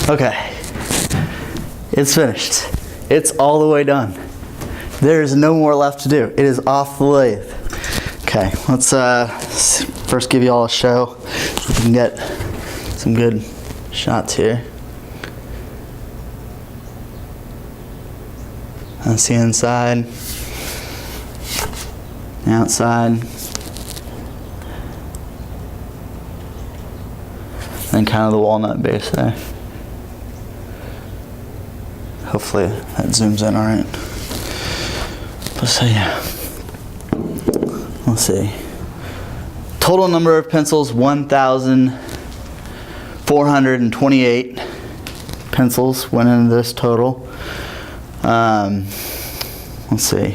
Okay, it's finished. It's all the way done. There's no more left to do. It is off the lathe. Okay, let's first give you all a show so we can get some good shots here. That's the inside, the outside, and kind of the walnut base there. Hopefully that zooms in all right. So yeah, let's see. Total number of pencils, 1,428 pencils went into this total. Let's see.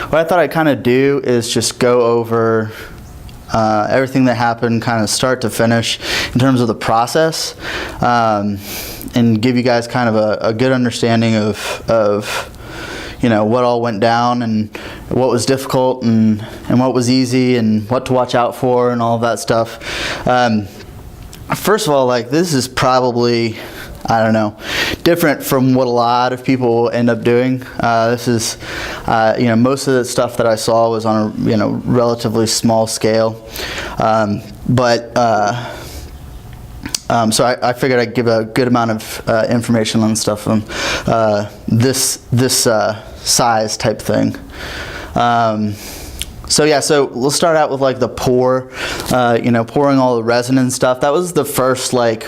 What I thought I'd kind of do is just go over everything that happened kind of start to finish in terms of the process, and give you guys kind of a good understanding of you know, what all went down and what was difficult and what was easy and what to watch out for and all of that stuff. First of all, like, this is probably, I don't know, different from what a lot of people end up doing. This is, you know, most of the stuff that I saw was on a, you know, relatively small scale. So I figured I'd give a good amount of information on stuff from this size type thing. So yeah, so we'll start out with like the pour, you know, pouring all the resin and stuff. That was the first like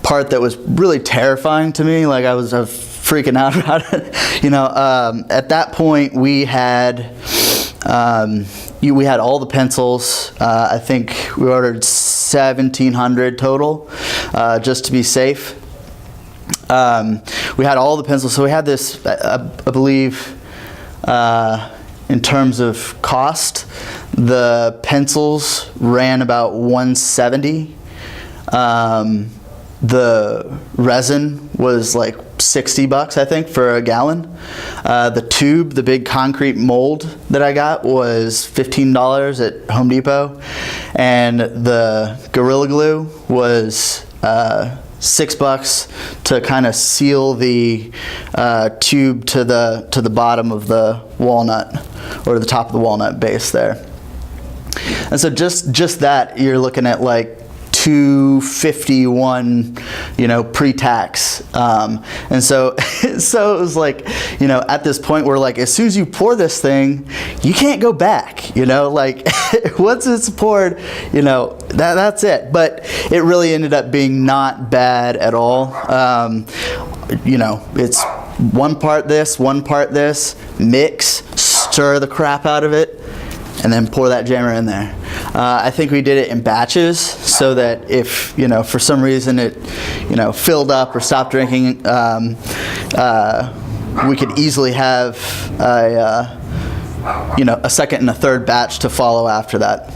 part that was really terrifying to me. Like I was freaking out about it. You know, at that point we had all the pencils. I think we ordered 1,700 total, just to be safe. We had all the pencils, so we had this, I believe, in terms of cost, the pencils ran about $170. The resin was like $60, I think, for a gallon. The tube, the big concrete mold that I got, was $15 at Home Depot, and the Gorilla Glue was $6 to kind of seal the tube to the bottom of the walnut, or the top of the walnut base there. And so just that, you're looking at like $251, you know, pre-tax. And so so it was like, you know, at this point where like as soon as you pour this thing, you can't go back, you know, like once it's poured, you know, that's it. But it really ended up being not bad at all. You know, it's one part this, mix, stir the crap out of it, and then pour that jammer in there. I think we did it in batches so that if, you know, for some reason it, you know, filled up or stopped drinking, we could easily have you know, a second and a third batch to follow after that.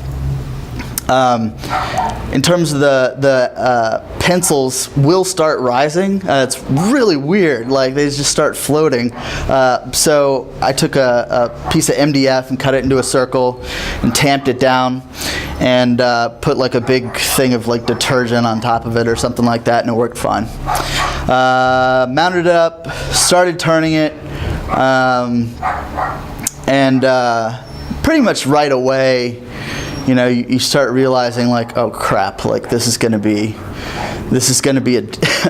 In terms of the pencils will start rising. It's really weird, like they just start floating. So I took a piece of MDF and cut it into a circle and tamped it down, and put like a big thing of like detergent on top of it or something like that, and it worked fine. Mounted it up, started turning it, and pretty much right away, you know, you start realizing like, oh crap, like this is going to be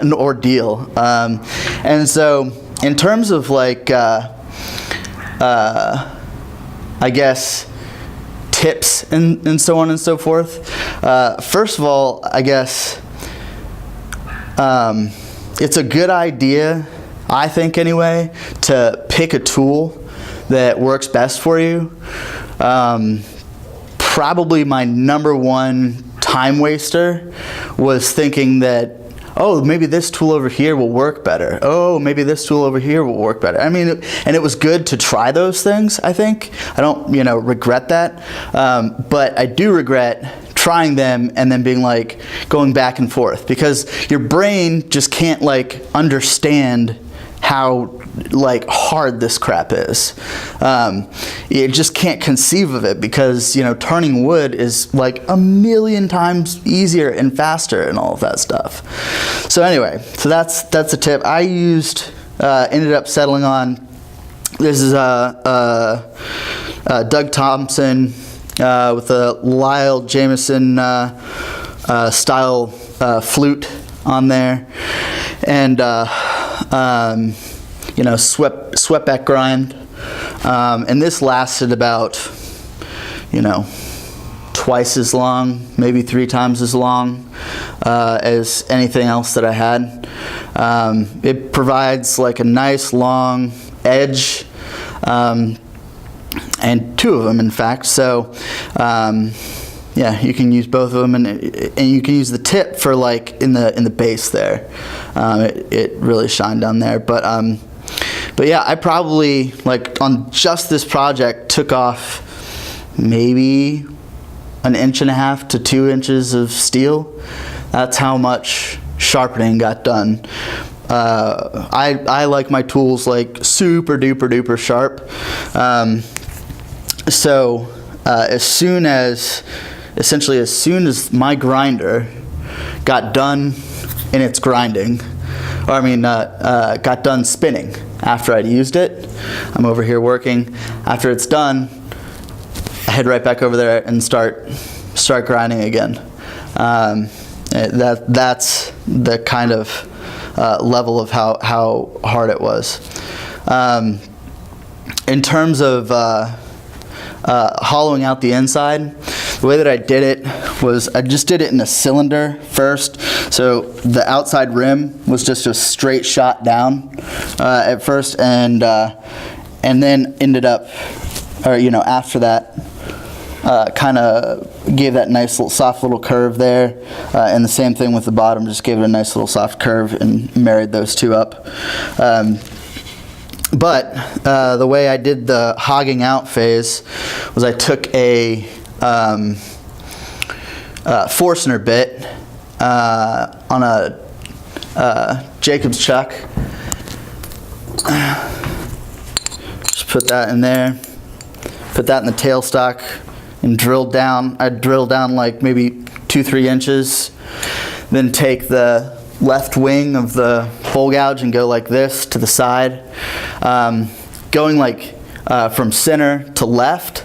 an ordeal. And so in terms of like, I guess tips and so on and so forth. First of all, I guess it's a good idea, I think anyway, to pick a tool that works best for you. Probably my number one time waster was thinking that, oh, maybe this tool over here will work better. Oh, maybe this tool over here will work better. I mean, and it was good to try those things, I think. I don't, you know, regret that. But I do regret trying them and then being like, going back and forth, because your brain just can't like understand how like hard this crap is. You just can't conceive of it because, you know, turning wood is like 1,000,000 times easier and faster and all of that stuff. So anyway, so that's a tip. I ended up settling on, this is Doug Thompson with a Lyle Jameson style flute on there, and you know, swept back grind, and this lasted about, you know, twice as long, maybe 3 times as long as anything else that I had. It provides like a nice long edge, and 2 of them in fact, so yeah, you can use both of them, and you can use the tip for like in the base there. It really shined down there, but yeah, I probably, like on just this project, took off maybe 1.5 to 2 inches of steel. That's how much sharpening got done. I like my tools like super duper sharp. So essentially as soon as my grinder got done in its grinding, or I mean got done spinning after I'd used it, I'm over here working. After it's done, I head right back over there and start grinding again. That's the kind of level of how hard it was. In terms of hollowing out the inside, the way that I did it was I just did it in a cylinder first. So the outside rim was just a straight shot down at first, and then ended up, or you know, after that, kind of gave that nice little soft little curve there, and the same thing with the bottom, just gave it a nice little soft curve and married those 2 up. But the way I did the hogging out phase was I took a Forstner bit on a Jacob's chuck. Just put that in there, put that in the tailstock, and drilled down. I'd drill down like maybe 2-3 inches, then take the left wing of the bowl gouge and go like this to the side. Going like from center to left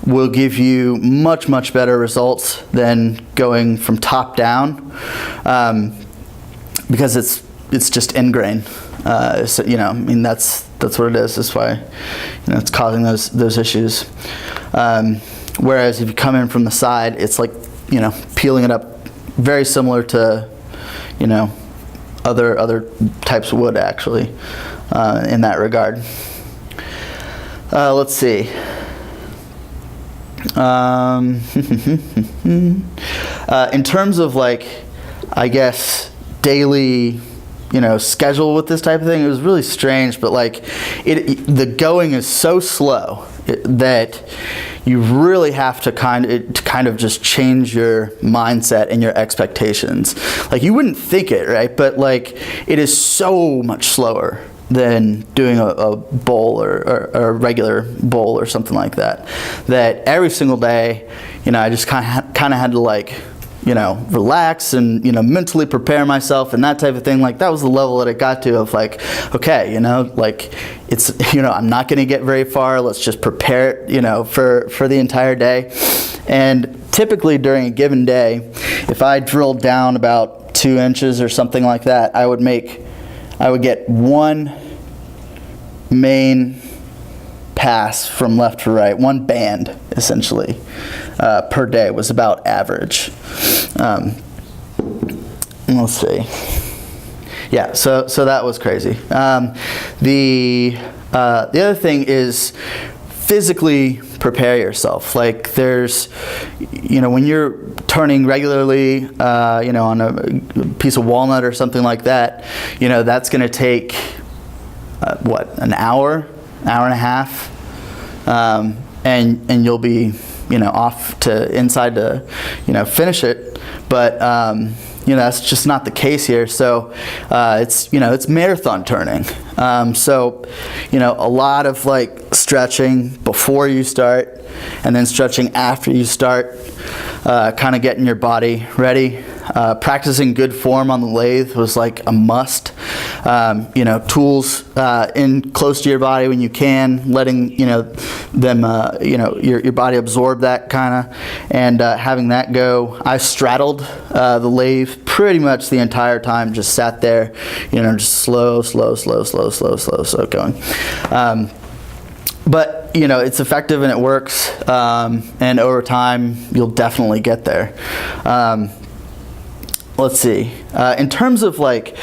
will give you much better results than going from top down, because it's just end grain. So, you know, I mean, that's what it is. That's why, you know, it's causing those issues. Whereas if you come in from the side, it's like, you know, peeling it up, very similar to, you know, other types of wood actually, in that regard. Let's see. In terms of like, I guess, daily, you know, schedule with this type of thing, it was really strange, but like the going is so slow that you really have to kind of just change your mindset and your expectations. Like, you wouldn't think it, right? But like, it is so much slower than doing a bowl or a regular bowl or something like that. That every single day, you know, I just kind of had to, like, you know, relax and, you know, mentally prepare myself and that type of thing. Like, that was the level that it got to of like, okay, you know, like, it's, you know, I'm not going to get very far. Let's just prepare it, you know, for the entire day. And typically during a given day, if I drilled down about 2 inches or something like that, I would get one main pass from left to right, one band essentially, per day was about average. Let's see. Yeah, so that was crazy. The other thing is physically prepare yourself. Like, there's, you know, when you're turning regularly, you know, on a piece of walnut or something like that, you know, that's going to take what, an hour and a half, and you'll be, you know, off to inside to, you know, finish it. But that's just not the case here. So it's marathon turning. So a lot of like stretching before you start, and then stretching after you start, kind of getting your body ready. Practicing good form on the lathe was like a must. Tools in close to your body when you can, letting them your body absorb that kind of, and having that go. I straddled the lathe pretty much the entire time, just sat there, just slow going. But it's effective and it works, and over time you'll definitely get there. Let's see. In terms of like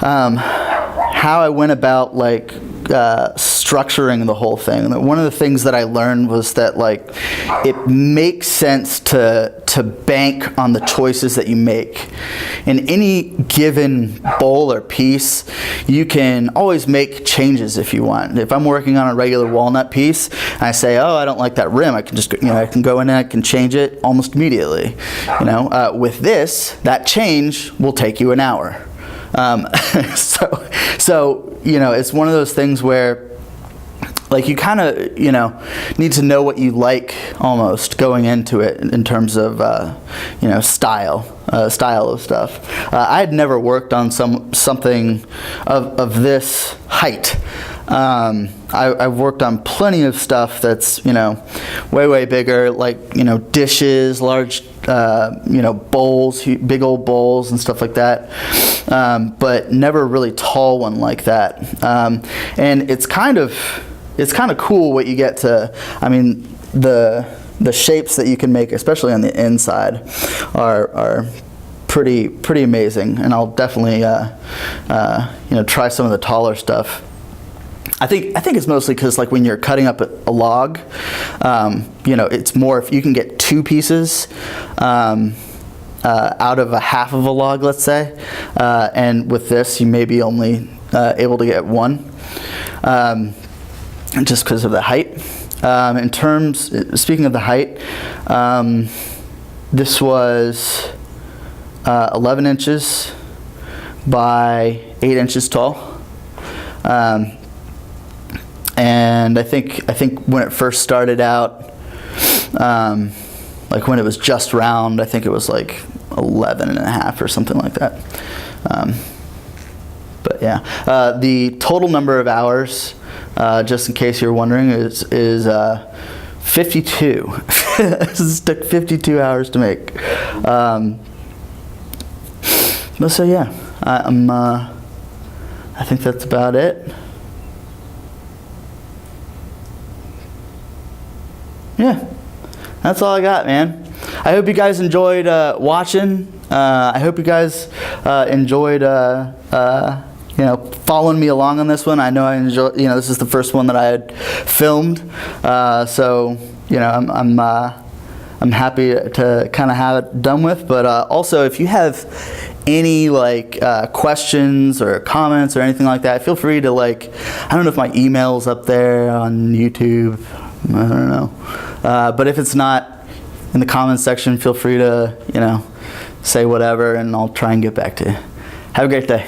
how I went about like structuring the whole thing, one of the things that I learned was that like it makes sense to bank on the choices that you make. In any given bowl or piece, you can always make changes if you want. If I'm working on a regular walnut piece and I say, oh, I don't like that rim, I can just I can go in and I can change it almost immediately. With this, that change will take you an hour. So it's one of those things where like you kind of need to know what you like almost going into it in terms of style of stuff. I had never worked on something of this height. I've worked on plenty of stuff that's way bigger, like dishes, large bowls, big old bowls and stuff like that, but never a really tall one like that. And it's kind of cool what you get to. I mean, the shapes that you can make, especially on the inside, are pretty amazing. And I'll definitely try some of the taller stuff. I think it's mostly because like when you're cutting up a log, it's more if you can get two pieces out of a half of a log, let's say, and with this you may be only able to get one, just because of the height. Speaking of the height, this was 11 inches by 8 inches tall. And I think when it first started out, like when it was just round, I think it was like 11 and a half or something like that. But yeah, the total number of hours, just in case you're wondering, is 52. This took 52 hours to make. But so yeah, I think that's about it. Yeah, that's all I got, man. I hope you guys enjoyed watching. I hope you guys enjoyed following me along on this one. I know I enjoy. This is the first one that I had filmed, so I'm happy to kind of have it done with. But also, if you have any questions or comments or anything like that, feel free to I don't know if my email's up there on YouTube. I don't know. But if it's not, in the comments section, feel free to, say whatever, and I'll try and get back to you. Have a great day.